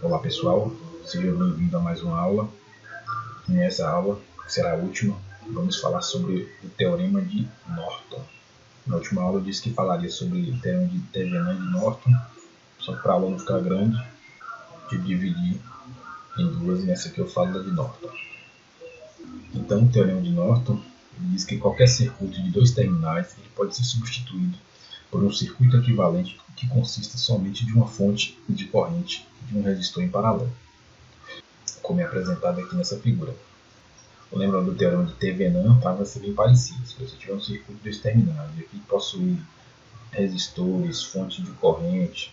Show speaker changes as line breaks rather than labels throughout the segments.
Olá pessoal, seja bem-vindo a mais uma aula. Nessa aula, que será a última, vamos falar sobre o Teorema de Norton. Na última aula eu disse que falaria sobre o Teorema de Thevenin de Norton, só que para a aula não ficar grande, tive de dividir em duas e nessa aqui eu falo da de Norton. Então o Teorema de Norton diz que qualquer circuito de dois terminais ele pode ser substituído por um circuito equivalente que consista somente de uma fonte de corrente de um resistor em paralelo, como é apresentado aqui nessa figura. Lembrando do Teorema de Thevenin, vai ser bem parecido. Se você tiver um circuito de dois terminais e aqui possui resistores, fonte de corrente,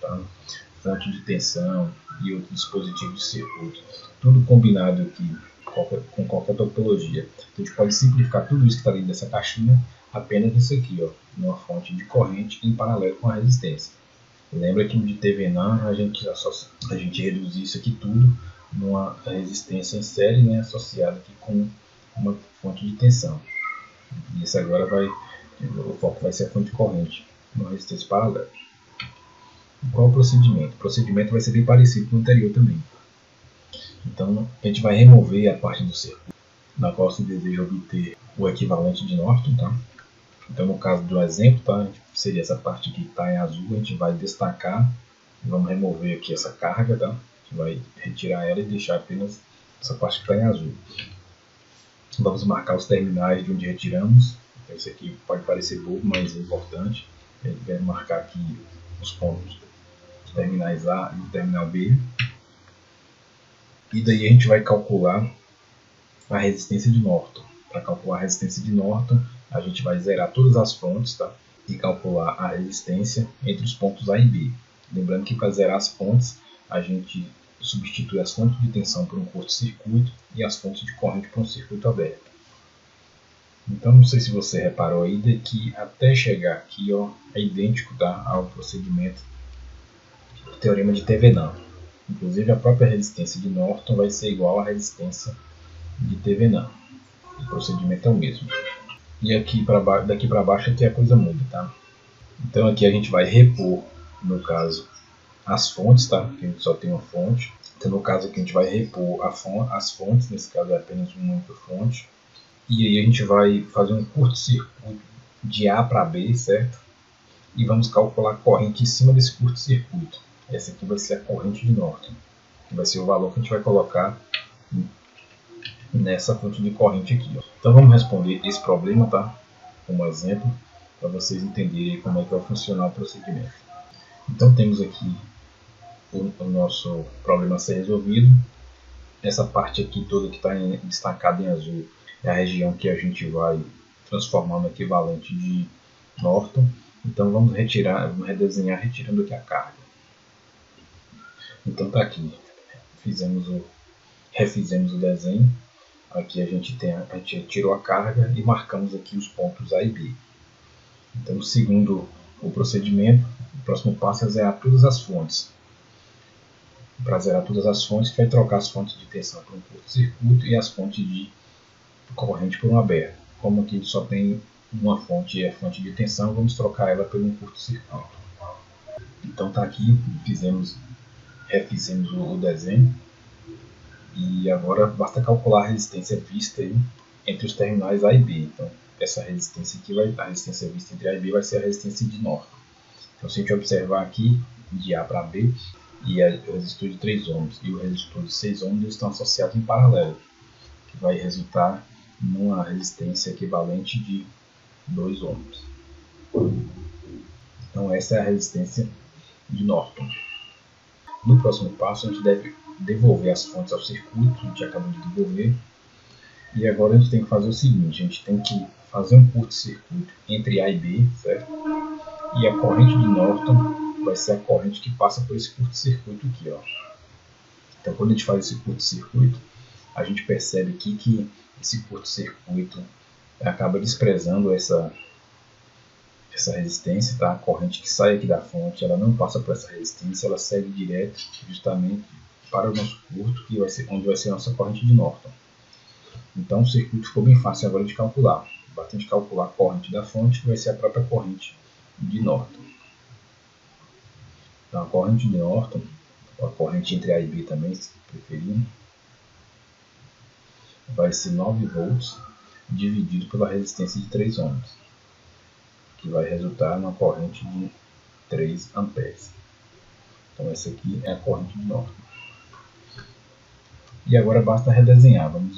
fonte de tensão e outros dispositivos de circuito, tudo combinado aqui com qualquer topologia. Então, a gente pode simplificar tudo isso que está dentro dessa caixinha apenas nisso aqui, ó, uma fonte de corrente em paralelo com a resistência. Lembra que no de Thevenin a gente reduz isso aqui tudo numa resistência em série, né, associada aqui com uma fonte de tensão. E isso agora o foco vai ser a fonte de corrente, uma resistência paralela. Qual o procedimento? O procedimento vai ser bem parecido com o anterior também. Então a gente vai remover a parte do circuito na qual se deseja obter o equivalente de Norton, tá? Então no caso do exemplo, tá, seria essa parte que está em azul, a gente vai destacar, vamos remover aqui essa carga, tá? A gente vai retirar ela e deixar apenas essa parte que está em azul. Vamos marcar os terminais de onde retiramos. Então, isso aqui pode parecer bobo, mas é importante. A gente vai marcar aqui os pontos, os terminais A e o terminal B. E daí a gente vai calcular a resistência de Norton. Para calcular a resistência de Norton, a gente vai zerar todas as fontes, tá? E calcular a resistência entre os pontos A e B. Lembrando que para zerar as fontes, a gente substitui as fontes de tensão por um curto-circuito e as fontes de corrente por um circuito aberto. Então, não sei se você reparou aí que até chegar aqui, ó, é idêntico, tá, ao procedimento do Teorema de Thevenin. Inclusive, a própria resistência de Norton vai ser igual à resistência de Thevenin. O procedimento é o mesmo. E aqui daqui para baixo aqui a coisa muda, tá? Então aqui a gente vai repor, no caso, as fontes, tá? Porque a gente só tem uma fonte. Então no caso aqui a gente vai repor as fontes, nesse caso é apenas uma única fonte. E aí a gente vai fazer um curto-circuito de A para B, certo? E vamos calcular a corrente em cima desse curto-circuito. Essa aqui vai ser a corrente de Norton, que vai ser o valor que a gente vai colocar nessa fonte de corrente aqui, ó. Então vamos responder esse problema, tá? Como exemplo, para vocês entenderem como é que vai funcionar o procedimento. Então temos aqui o nosso problema a ser resolvido. Essa parte aqui toda que está destacada em azul é a região que a gente vai transformar no equivalente de Norton. Então vamos redesenhar retirando aqui a carga. Então tá aqui, refizemos o desenho. Aqui a gente tirou a carga e marcamos aqui os pontos A e B. Então, segundo o procedimento, o próximo passo é zerar todas as fontes. Para zerar todas as fontes, a gente vai trocar as fontes de tensão por um curto-circuito e as fontes de corrente por um aberto. Como aqui só tem uma fonte e a fonte de tensão, vamos trocar ela por um curto-circuito. Então tá aqui, refizemos o desenho. E agora basta calcular a resistência vista aí entre os terminais A e B. Então, essa resistência aqui, a resistência vista entre A e B vai ser a resistência de Norton. Então, se a gente observar aqui, de A para B, e o resistor de 3 ohms e o resistor de 6 ohms estão associados em paralelo, que vai resultar numa resistência equivalente de 2 ohms. Então, essa é a resistência de Norton. No próximo passo, a gente deve devolver as fontes ao circuito, a gente acabou de devolver. E agora a gente tem que fazer o seguinte, a gente tem que fazer um curto-circuito entre A e B, certo? E a corrente de Norton vai ser a corrente que passa por esse curto-circuito aqui, ó. Então quando a gente faz esse curto-circuito, a gente percebe aqui que esse curto-circuito acaba desprezando essa resistência, tá? A corrente que sai aqui da fonte, ela não passa por essa resistência, ela segue direto justamente para o nosso curto, que vai ser onde vai ser a nossa corrente de Norton. Então o circuito ficou bem fácil agora de calcular. Basta a gente calcular a corrente da fonte, que vai ser a própria corrente de Norton. Então a corrente de Norton a corrente entre A e B também, se preferir, vai ser 9 volts dividido pela resistência de 3 ohms, que vai resultar numa corrente de 3 amperes. Então essa aqui é a corrente de Norton. E agora basta redesenhar. Vamos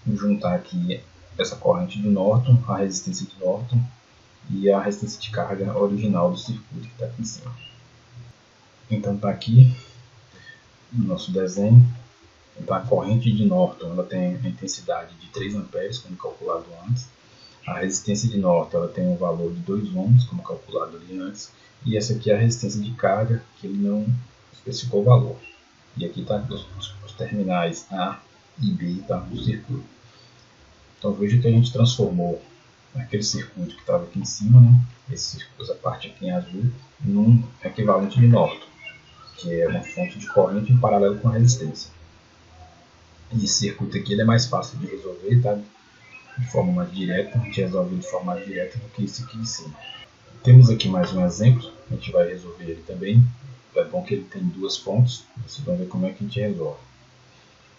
juntar aqui essa corrente de Norton, a resistência de Norton e a resistência de carga original do circuito que está aqui em cima. Então está aqui no nosso desenho. Então a corrente de Norton ela tem a intensidade de 3 amperes, como calculado antes. A resistência de Norton ela tem um valor de 2 ohms, como calculado ali antes. E essa aqui é a resistência de carga, que ele não especificou o valor. E aqui está os terminais A e B tá, do circuito. Então veja que a gente transformou aquele circuito que estava aqui em cima, né, essa parte aqui em azul, num equivalente de Norton, que é uma fonte de corrente em paralelo com a resistência. E esse circuito aqui ele é mais fácil de resolver, tá? De forma mais direta, a gente resolve de forma mais direta do que isso aqui em cima. Temos aqui mais um exemplo, a gente vai resolver ele também. É bom que ele tem duas fontes, vocês vão ver como é que a gente resolve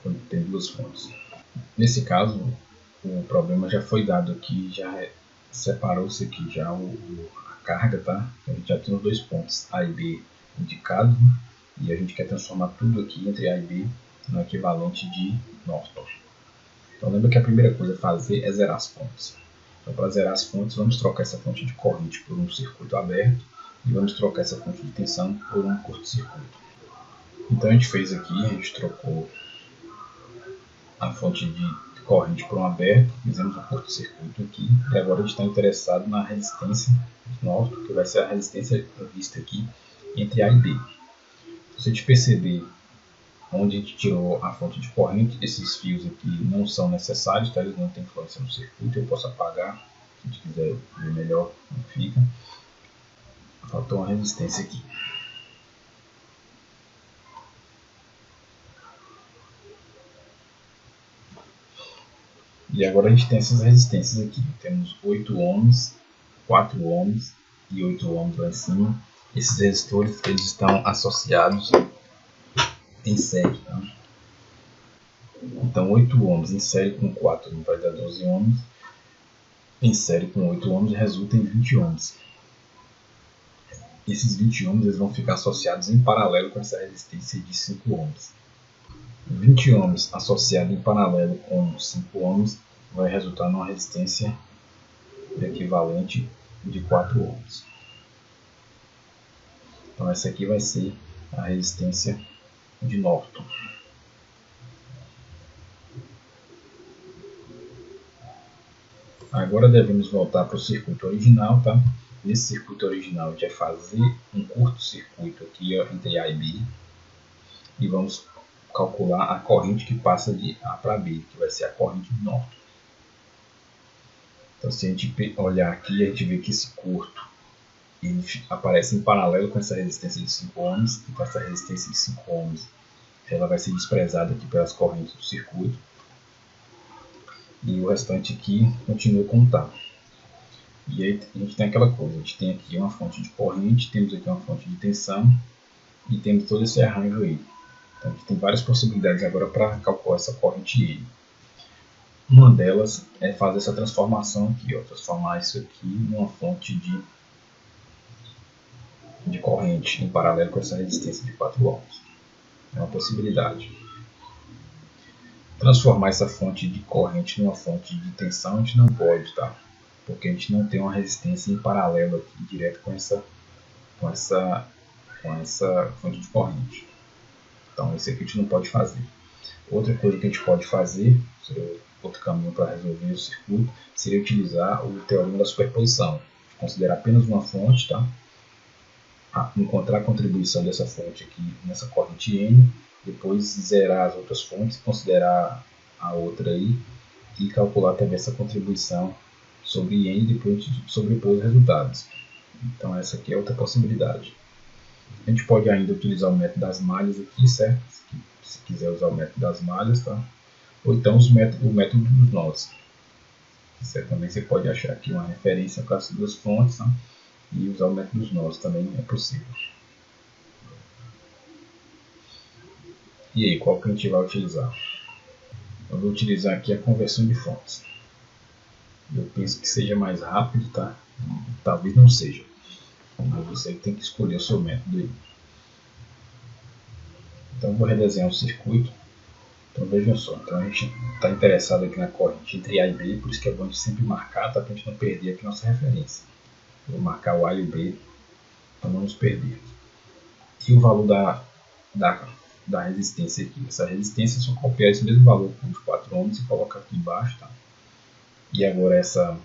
quando tem duas fontes. Nesse caso, o problema já foi dado aqui, já separou-se aqui já a carga, tá? A gente já tem os dois pontos A e B indicados, e a gente quer transformar tudo aqui entre A e B no equivalente de Norton. Então lembra que a primeira coisa a fazer é zerar as fontes. Então para zerar as fontes, vamos trocar essa fonte de corrente por um circuito aberto e vamos trocar essa fonte de tensão por um curto-circuito. Então a gente fez aqui, a gente trocou a fonte de corrente por um aberto, fizemos um curto-circuito aqui, e agora a gente está interessado na resistência de Norton, que vai ser a resistência vista aqui entre A e B. Se a gente perceber onde a gente tirou a fonte de corrente, esses fios aqui não são necessários, tá? Eles não têm influência no circuito, eu posso apagar, se a gente quiser ver melhor como fica. Faltou uma resistência aqui. E agora a gente tem essas resistências aqui. Temos 8 ohms, 4 ohms e 8 ohms lá em cima. Esses resistores eles estão associados em série. Tá? Então 8 ohms em série com 4 vai dar 12 ohms. Em série com 8 ohms resulta em 20 ohms. Esses 20 ohms eles vão ficar associados em paralelo com essa resistência de 5 ohms. 20 ohms associado em paralelo com 5 ohms vai resultar numa resistência equivalente de 4 ohms. Então essa aqui vai ser a resistência de Norton. Agora devemos voltar para o circuito original, tá? Nesse circuito original a gente vai fazer um curto-circuito aqui entre A e B e vamos calcular a corrente que passa de A para B, que vai ser a corrente de Norton. Então se a gente olhar aqui, a gente vê que esse curto ele aparece em paralelo com essa resistência de 5 ohms, e com essa resistência de 5 ohms ela vai ser desprezada aqui pelas correntes do circuito. E o restante aqui continua como está. E aí a gente tem aquela coisa, a gente tem aqui uma fonte de corrente, temos aqui uma fonte de tensão e temos todo esse arranjo aí. Então a gente tem várias possibilidades agora para calcular essa corrente I. Uma delas é fazer essa transformação aqui, ó, transformar isso aqui numa fonte de corrente em paralelo com essa resistência de 4 ohms. É uma possibilidade. Transformar essa fonte de corrente numa fonte de tensão a gente não pode, tá? Porque a gente não tem uma resistência em paralelo aqui, direto com essa fonte de corrente. Então esse aqui a gente não pode fazer. Outra coisa que a gente pode fazer, outro caminho para resolver o circuito, seria utilizar o teorema da superposição. Considerar apenas uma fonte, tá? Encontrar a contribuição dessa fonte aqui nessa corrente N, depois zerar as outras fontes, considerar a outra aí e calcular também essa contribuição sobre N e depois sobrepor os resultados. Então essa aqui é outra possibilidade. A gente pode ainda utilizar o método das malhas aqui, certo? Se quiser usar o método das malhas, tá? Ou então o método dos nós. Também você pode achar aqui uma referência com as duas fontes, tá? E usar o método dos nós também é possível. E aí, qual que a gente vai utilizar? Eu vou utilizar aqui a conversão de fontes. Eu penso que seja mais rápido, tá? Talvez não seja. Mas você tem que escolher o seu método aí. Então eu vou redesenhar o circuito. Então vejam só, então a gente está interessado aqui na corrente entre A e B, por isso que é bom a gente sempre marcar, tá? Para a gente não perder aqui nossa referência. Vou marcar o A e o B, para não nos perder. E o valor da resistência aqui. Essa resistência é só copiar esse mesmo valor de 4 ohms e colocar aqui embaixo, tá? E agora essa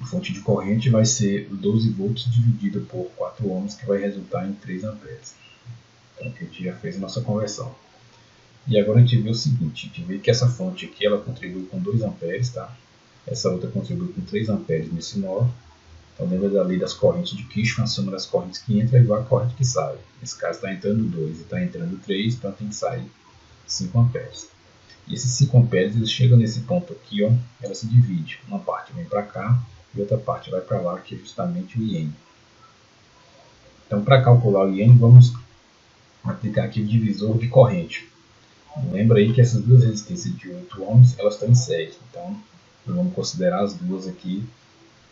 fonte de corrente vai ser 12 volts dividido por 4 ohms, que vai resultar em 3 amperes. Então aqui a gente já fez a nossa conversão. E agora a gente vê o seguinte, a gente vê que essa fonte aqui ela contribui com 2 amperes, tá? Essa outra contribui com 3 amperes nesse nó. Então lembra da lei das correntes de Kirchhoff, a soma das correntes que entra é igual à corrente que sai. Nesse caso está entrando 2 e está entrando 3, então tem que sair 5 amperes. E esses 5 amperes eles chegam nesse ponto aqui, ó, ela se divide. Uma parte vem para cá e outra parte vai para lá, que é justamente o IN. Então para calcular o IN vamos aplicar aqui o divisor de corrente. Lembra aí que essas duas resistências de 8 ohms elas estão em série, então vamos considerar as duas aqui,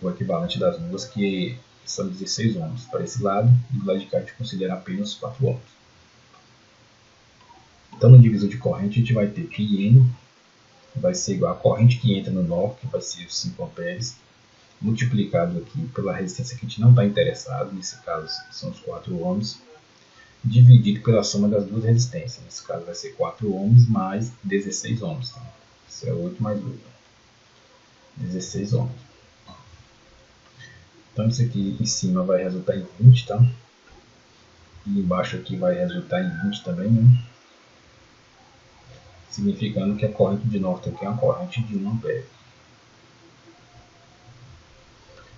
o equivalente das duas, que são 16 ohms para esse lado, e do lado de cá a gente considera apenas 4 ohms. Então no divisor de corrente a gente vai ter que IN vai ser igual a corrente que entra no nó, que vai ser os 5 amperes, multiplicado aqui pela resistência que a gente não está interessado, nesse caso são os 4 ohms, dividido pela soma das duas resistências. Nesse caso vai ser 4 ohms mais 16 ohms. Tá? Isso é 8 mais 8. 16 ohms. Então isso aqui em cima vai resultar em 20, tá? E embaixo aqui vai resultar em 20 também, né? Significando que a corrente de Norton aqui é uma corrente de 1 ampere.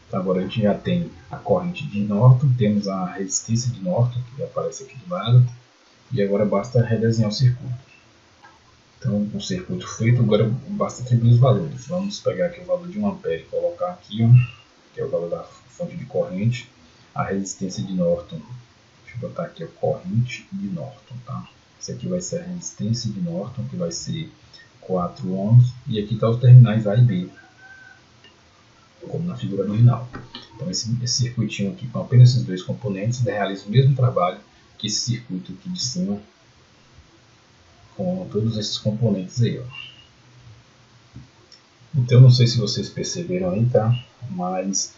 Então agora a gente já tem a corrente de Norton, temos a resistência de Norton, que aparece aqui do lado, e agora basta redesenhar o circuito. Então o circuito feito, agora basta atribuir os valores. Vamos pegar aqui o valor de 1 ampere e colocar aqui, ó, que é o valor da fonte de corrente, a resistência de Norton. Deixa eu botar aqui a corrente de Norton, tá? Isso aqui vai ser a resistência de Norton, que vai ser 4 ohms, e aqui está os terminais A e B, como na figura original. Então esse circuitinho aqui com apenas esses dois componentes realiza o mesmo trabalho que esse circuito aqui de cima, com todos esses componentes aí, ó. Então não sei se vocês perceberam aí, tá? Mas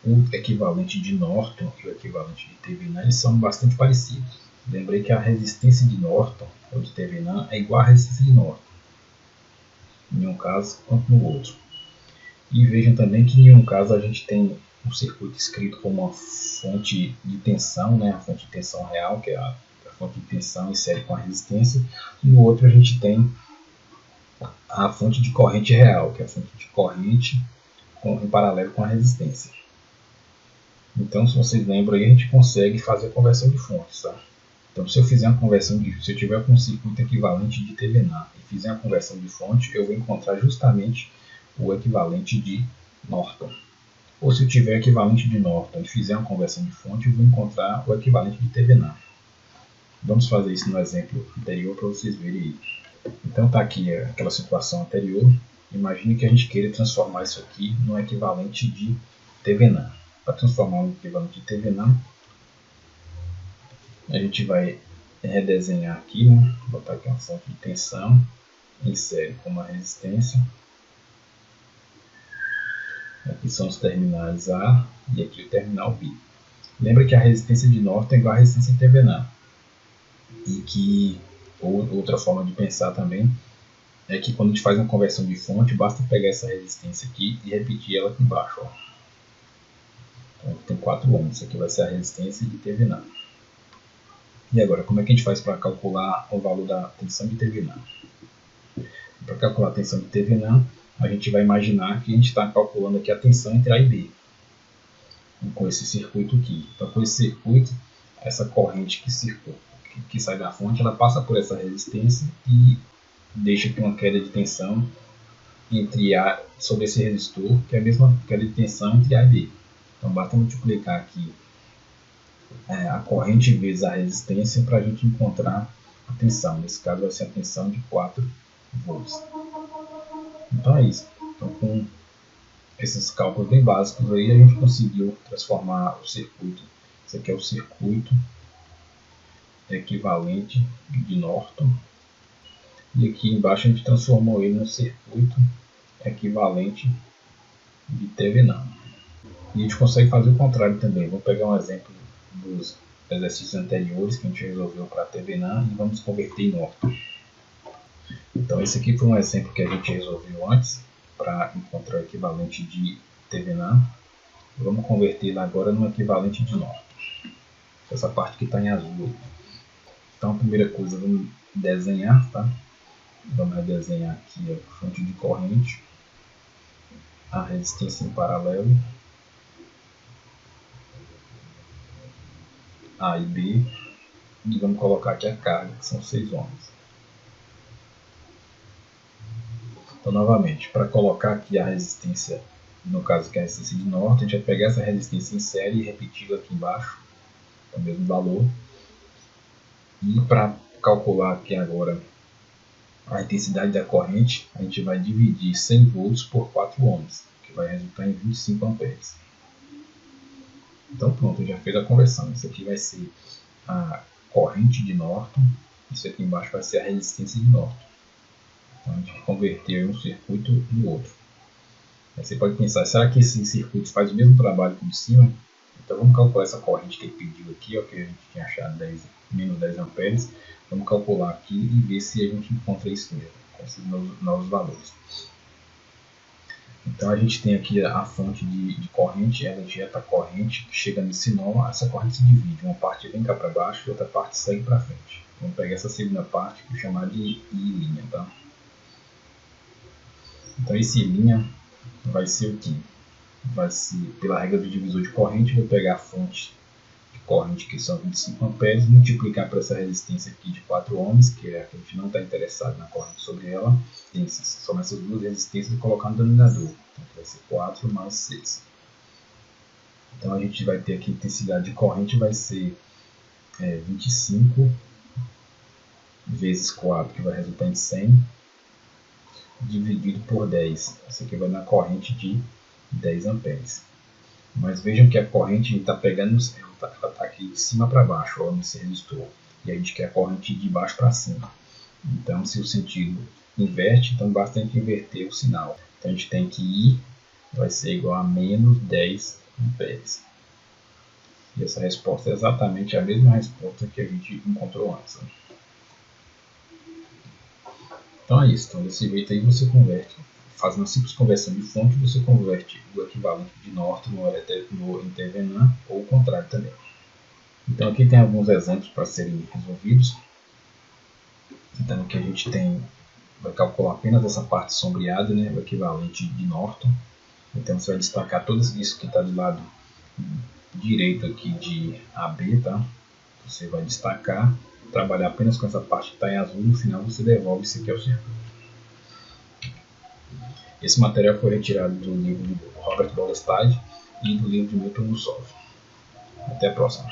o equivalente de Norton e o equivalente de Thevenin eles são bastante parecidos. Lembrei que a resistência de Norton ou de Thevenin é igual à resistência de Norton, em um caso quanto no outro. E vejam também que em um caso a gente tem um circuito escrito como uma fonte de tensão, né? A fonte de tensão real, que é a fonte de tensão em série com a resistência, e no outro a gente tem a fonte de corrente real, que é a fonte de corrente em paralelo com a resistência. Então, se vocês lembram, aí a gente consegue fazer a conversão de fontes, tá? Então, se eu fizer uma conversão se eu tiver com um circuito equivalente de Thevenin e fizer uma conversão de fonte, eu vou encontrar justamente o equivalente de Norton. Ou se eu tiver equivalente de Norton e fizer uma conversão de fonte, eu vou encontrar o equivalente de Thevenin. Vamos fazer isso no exemplo anterior para vocês verem aí. Então está aqui aquela situação anterior. Imagine que a gente queira transformar isso aqui no equivalente de Thevenin. Para transformar no equivalente de Thevenin, a gente vai redesenhar aqui, né? Botar aqui uma fonte de tensão em série com uma resistência. Aqui são os terminais A e aqui o terminal B. Lembra que a resistência de Norton é igual à resistência de Thevenin. E que outra forma de pensar também é que quando a gente faz uma conversão de fonte, basta pegar essa resistência aqui e repetir ela aqui embaixo. Ó. Então tem 4 ohms, isso aqui vai ser a resistência de Thevenin. E agora, como é que a gente faz para calcular o valor da tensão de Thevenin? Para calcular a tensão de Thevenin, a gente vai imaginar que a gente está calculando aqui a tensão entre A e B, com esse circuito aqui. Então, com esse circuito, essa corrente que sai da fonte, ela passa por essa resistência e deixa aqui uma queda de tensão sobre esse resistor, que é a mesma queda de tensão entre A e B. Então, basta multiplicar aqui a corrente vezes a resistência para a gente encontrar a tensão. Nesse caso vai ser a tensão de 4 volts. Então é isso. Então, com esses cálculos bem básicos aí, a gente conseguiu transformar o circuito. Esse aqui é o circuito equivalente de Norton. E aqui embaixo a gente transformou ele no circuito equivalente de Thevenin. E a gente consegue fazer o contrário também. Vou pegar um exemplo dos exercícios anteriores que a gente resolveu para Thevenin e vamos converter em Norton. Então esse aqui foi um exemplo que a gente resolveu antes para encontrar o equivalente de Thevenin. Vamos convertê-lo agora no equivalente de Norton. Essa parte que está em azul. Então a primeira coisa, vamos desenhar, tá? Vamos desenhar aqui a fonte de corrente, a resistência em paralelo, A e B, e vamos colocar aqui a carga, que são 6 ohms. Então, novamente, para colocar aqui a resistência, no caso que é a resistência de Norton, a gente vai pegar essa resistência em série e repeti-la aqui embaixo, o mesmo valor. E para calcular aqui agora a intensidade da corrente, a gente vai dividir 100 volts por 4 ohms, que vai resultar em 25 amperes. Então pronto, já fez a conversão. Isso aqui vai ser a corrente de Norton, isso aqui embaixo vai ser a resistência de Norton. Então a gente vai converter um circuito no outro. Aí você pode pensar, será que esse circuito faz o mesmo trabalho que o de cima? Então vamos calcular essa corrente que ele pediu aqui, ó, que a gente tinha achado menos 10 amperes. Vamos calcular aqui e ver se a gente encontra isso mesmo, com esses novos valores. Então a gente tem aqui a fonte de corrente, ela injeta a corrente que chega nesse nó, essa corrente se divide, uma parte vem cá para baixo e outra parte segue para frente. Vamos pegar essa segunda parte que eu vou chamar de I', tá? Então esse I' vai ser o que? Vai ser, pela regra do divisor de corrente, eu vou pegar a fonte de corrente que são 25 amperes, multiplicar por essa resistência aqui de 4 ohms, que é a que a gente não está interessado na corrente sobre ela. São essas duas resistências e colocar no denominador. Então vai ser 4 mais 6. Então a gente vai ter aqui a intensidade de corrente vai ser 25 vezes 4, que vai resultar em 100, dividido por 10. Isso aqui vai dar corrente de 10 amperes. Mas vejam que a corrente está pegando, ela está aqui de cima para baixo, ó, nesse resistor. E a gente quer a corrente de baixo para cima. Então, se o sentido inverte, então basta a gente inverter o sinal. Então, a gente tem que I vai ser igual a menos 10 amperes. E essa resposta é exatamente a mesma resposta que a gente encontrou antes. Então é isso. Então, desse jeito aí você converte. Fazendo uma simples conversão de fonte, você converte o equivalente de Norton no Thevenin ou o contrário também. Então aqui tem alguns exemplos para serem resolvidos. Então aqui a gente vai calcular apenas essa parte sombreada, né, o equivalente de Norton. Então você vai destacar tudo isso que está do lado direito aqui de AB, tá? Você vai destacar, trabalhar apenas com essa parte que está em azul, no final você devolve isso aqui ao circuito. Esse material foi retirado do livro de Robert Bollestad e do livro de Milton Mussolini. Até a próxima.